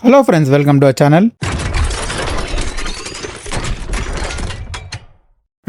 Hello friends, welcome to our channel.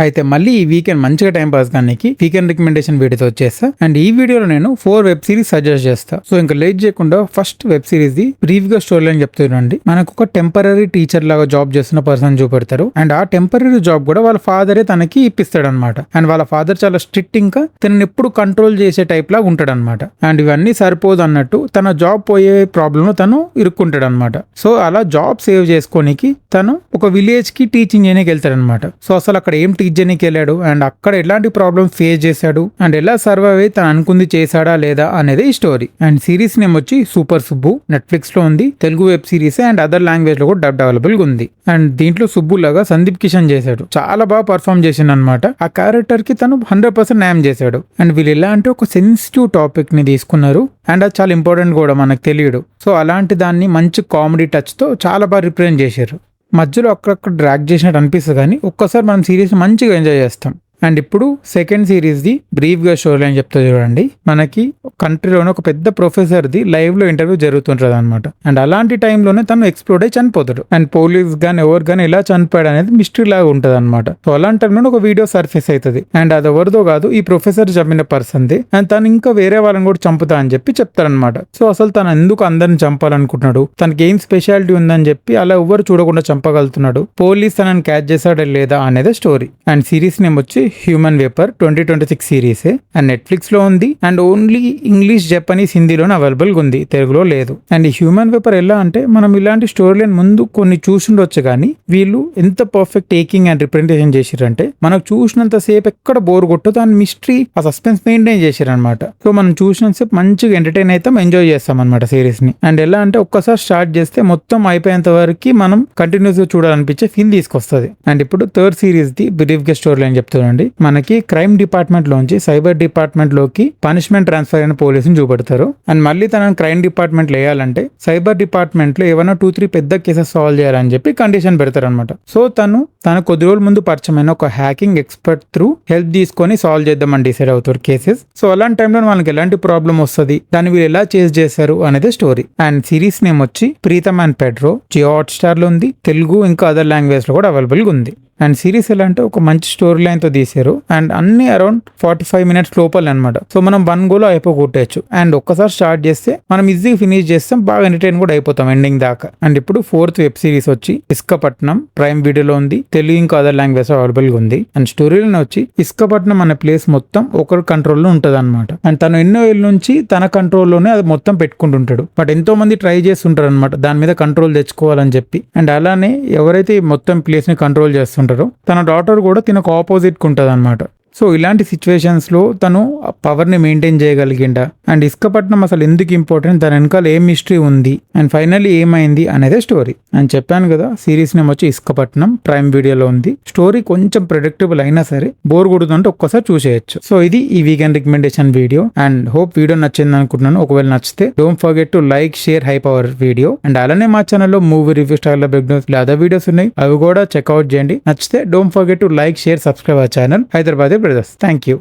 అయితే మళ్ళీ ఈ వీకెండ్ మంచిగా టైం పాస్ కానీ వీకెండ్ రికమెండేషన్ వీడియోతో వచ్చేస్తా. అండ్ ఈ వీడియోలో నేను 4 వెబ్ సిరీస్ సజెస్ట్ చేస్తా. సో ఇంకా లేట్ చేయకుండా first web series the brief గా స్టోరీ అని చెప్తున్నాండి. మనకు ఒక టెంపరీ టీచర్ లాగా జాబ్ చేస్తున్న పర్సన్ చూపెడతారు. అండ్ ఆ టెంపరీ జాబ్ కూడా వాళ్ళ ఫాదరే తనకి ఇప్పిస్తాడు అనమాట. అండ్ వాళ్ళ ఫాదర్ చాలా స్ట్రిక్ట్, ఇంకా తనని ఎప్పుడు కంట్రోల్ చేసే టైప్ లాగా ఉంటాడు అనమాట. అండ్ ఇవన్నీ సరిపోదు అన్నట్టు తన జాబ్ పోయే ప్రాబ్లమ్ లో తను ఇరుక్కుంటాడు అనమాట. సో అలా జాబ్ సేవ్ చేసుకోనికి తను ఒక విలేజ్ కి టీచింగ్ చేయడానికి వెళ్తాడు అనమాట. సో అసలు అక్కడ ఏం టీచ్ చేయడానికి వెళ్ళాడు, అండ్ అక్కడ ఎలాంటి ప్రాబ్లమ్స్ ఫేస్ చేశాడు, అండ్ ఎలా సర్వైవ్ అయ్యి తను అనుకుంది చేశాడా లేదా అనేది ఈ స్టోరీ. అండ్ సిరీస్ నేమ్ వచ్చి సూపర్ సుబ్బు. నెట్ఫ్లిక్స్ లో ఉంది. Telugu web series and other language లో కూడా డబ్ అవైలబుల్ గా ఉంది. అండ్ దీంట్లో సుబ్బు లాగా సందీప్ కిషన్ చేశాడు. చాలా బాగా పర్ఫామ్ చేసిండు అనమాట. ఆ క్యారెక్టర్ కి తను 100% న్యాయం చేశాడు. అండ్ వీళ్ళు ఎలా అంటే ఒక సెన్సిటివ్ టాపిక్ ని తీసుకున్నారు, అండ్ అది చాలా ఇంపార్టెంట్ కూడా మనకు తెలియదు. సో అలాంటి దాన్ని మంచి కామెడీ టచ్ తో చాలా బాగా రిప్రజెంట్ చేశారు. మధ్యలో అక్కడక్కడ డ్రాగ్ చేసినట్టు అనిపిస్తుంది, కానీ ఒక్కసారి మనం సిరీస్ మంచిగా ఎంజాయ్ చేస్తాం. అండ్ ఇప్పుడు సెకండ్ సిరీస్ ది బ్రీఫ్ గా స్టోరీ అని చెప్తా చూడండి. మనకి కంట్రీలోనే ఒక పెద్ద ప్రొఫెసర్ ది లైవ్ లో ఇంటర్వ్యూ జరుగుతుంటది అనమాట. అండ్ అలాంటి టైంలోనే తను ఎక్స్ప్లోడ్ అయి చనిపోతాడు. అండ్ పోలీస్ గానీ ఎవరు కానీ ఎలా చనిపోయాడు అనేది మిస్టరీ లాగా ఉంటది అనమాట. సో అలాంటి టైంలో ఒక వీడియో సర్ఫేస్ అవుతుంది. అండ్ అది ఎవరిదో కాదు, ఈ ప్రొఫెసర్ చంపిన పర్సన్ ది. అండ్ తను ఇంకా వేరే వాళ్ళని కూడా చంపుతా అని చెప్పి చెప్తారనమాట. సో అసలు తను ఎందుకు అందరిని చంపాలనుకుంటున్నాడు, తనకి ఏం స్పెషాలిటీ ఉందని చెప్పి అలా ఎవరు చూడకుండా చంపగలుగుతున్నాడు, పోలీస్ తనని క్యాచ్ చేశాడా లేదా అనేది స్టోరీ. అండ్ సిరీస్ నేమ్ వచ్చి human vapor 2026 series. And Netflix లో ఉంది. అండ్ ఓన్లీ ఇంగ్లీష్, జపనీస్, హిందీలోనే అవైలబుల్ గా ఉంది, తెలుగులో లేదు. అండ్ ఈ హ్యూమన్ వేపర్ ఎలా అంటే మనం ఇలాంటి స్టోరీ లైన్ ముందు కొన్ని చూసిండొచ్చు, కానీ వీళ్ళు ఎంత పర్ఫెక్ట్ టేకింగ్ అండ్ రిప్రజెంటేషన్ చేసిరంటే మనకు చూసినంత సేపు ఎక్కడ బోర్ కొట్టదు, దాని మిస్టరీ, ఆ సస్పెన్స్ మెయింటైన్ చేశారనమాట. సో మనం చూసినంత సేపు మంచిగా ఎంటర్టైన్ అయితే ఎంజాయ్ చేస్తాం అనమాట సిరీస్ ని. అండ్ ఎలా అంటే ఒక్కసారి స్టార్ట్ చేస్తే మొత్తం అయిపోయేంత వరకు మనం కంటిన్యూస్ గా చూడాలనిపించే ఫీల్ తీసుకొస్తుంది. అండ్ ఇప్పుడు థర్డ్ సిరీస్ ది బ్రీఫ్ గా స్టోరీ అని చెప్తానండి. మనకి క్రైమ్ డిపార్ట్మెంట్ లోంచి సైబర్ డిపార్ట్మెంట్ లోకి పనిష్మెంట్ ట్రాన్స్ఫర్ అయిన పోలీసుని చూపెడతారు. అండ్ మళ్ళీ తనని క్రైమ్ డిపార్ట్మెంట్ లో వేయాలంటే సైబర్ డిపార్ట్మెంట్ లో ఏమైనా 2-3 పెద్ద కేసెస్ సాల్వ్ చేయాలని చెప్పి కండిషన్ పెడతారు అనమాట. సో తన కొద్ది రోజుల ముందు పరిచయమైన ఒక హ్యాకింగ్ ఎక్స్పర్ట్ త్రూ హెల్ప్ తీసుకొని సాల్వ్ చేద్దామని డిసైడ్ అవుతారు కేసెస్. సో అలాంటి టైంలో వాళ్ళకి ఎలాంటి ప్రాబ్లం వస్తుంది, దాన్ని వీళ్ళు ఎలా చేస్ చేశారు అనేది స్టోరీ. అండ్ సిరీస్ నేమ్ వచ్చి Pritam and Pedro. Jio Hotstar లో ఉంది. తెలుగు ఇంకా అదర్ లాంగ్వేజ్ లో కూడా అవైలబుల్ గా ఉంది. అండ్ సిరీస్ ఎలా అంటే ఒక మంచి స్టోరీ లైన్ తో తీసారు. అండ్ అన్ని అరౌండ్ 45 మినిట్స్ లోపల అనమాట. సో మనం 1 గోలో అయిపోగొట్టచ్చు. అండ్ ఒక్కసారి స్టార్ట్ చేస్తే మనం ఈజీగా ఫినిష్ చేస్తాం, బాగా ఎంటర్టైన్ కూడా అయిపోతాం ఎండింగ్ దాకా. అండ్ ఇప్పుడు 4th వెబ్ సిరీస్ వచ్చి ఇస్కపట్నం. ప్రైమ్ వీడియోలో ఉంది. తెలుగు ఇంకా అదర్ లాంగ్వేజ్ అవైలబుల్ గా ఉంది. అండ్ స్టోరీ లైన్ వచ్చి ఇస్కపట్నం అనే ప్లేస్ మొత్తం ఒకరి కంట్రోల్లో ఉంటది అనమాట. అండ్ తను ఎన్నో ఏళ్ళ నుంచి తన కంట్రోల్లోనే అది మొత్తం పెట్టుకుంటుంటాడు. బట్ ఎంతో మంది ట్రై చేస్తుంటారు అనమాట దాని మీద కంట్రోల్ తెచ్చుకోవాలని చెప్పి. అండ్ అలానే ఎవరైతే మొత్తం ప్లేస్ ని కంట్రోల్ చేస్తుంటారో తన డాటర్ కూడా తినకు ఆపోజిట్ కు ఉంటది అనమాట. సో ఇలాంటి సిచ్యువేషన్స్ లో తను పవర్ ని మెయింటైన్ చేయగలిగిండా, అండ్ ఇస్కపట్నం అసలు ఎందుకు ఇంపార్టెంట్, దాని వెనకాల ఏం మిస్టరీ ఉంది, అండ్ ఫైనల్లీ ఏమైంది అనేదే స్టోరీ. అండ్ చెప్పాను కదా సిరీస్ నేమ్ వచ్చి ఇస్కపట్నం. ప్రైమ్ వీడియోలో ఉంది. స్టోరీ కొంచెం ప్రెడిక్టబుల్ అయినా సరే బోర్ కొడుతుంటే ఒక్కసారి చూసేయచ్చు. సో ఇది ఈ weekend recommendation video. And hope video నచ్చింది అనుకుంటున్నాను. ఒకవేళ నచ్చితే don't forget to like, share, hype hour video. And అలానే మా ఛానల్లో మూవీ రివ్యూ స్టైల్ లో బిగ్ న్యూస్ అదర్ వీడియోస్ ఉన్నాయి, అవి కూడా చెక్అవుట్ చేయండి. నచ్చితే don't forget to like, share, subscribe our channel Hyderabad brothers. Thank you.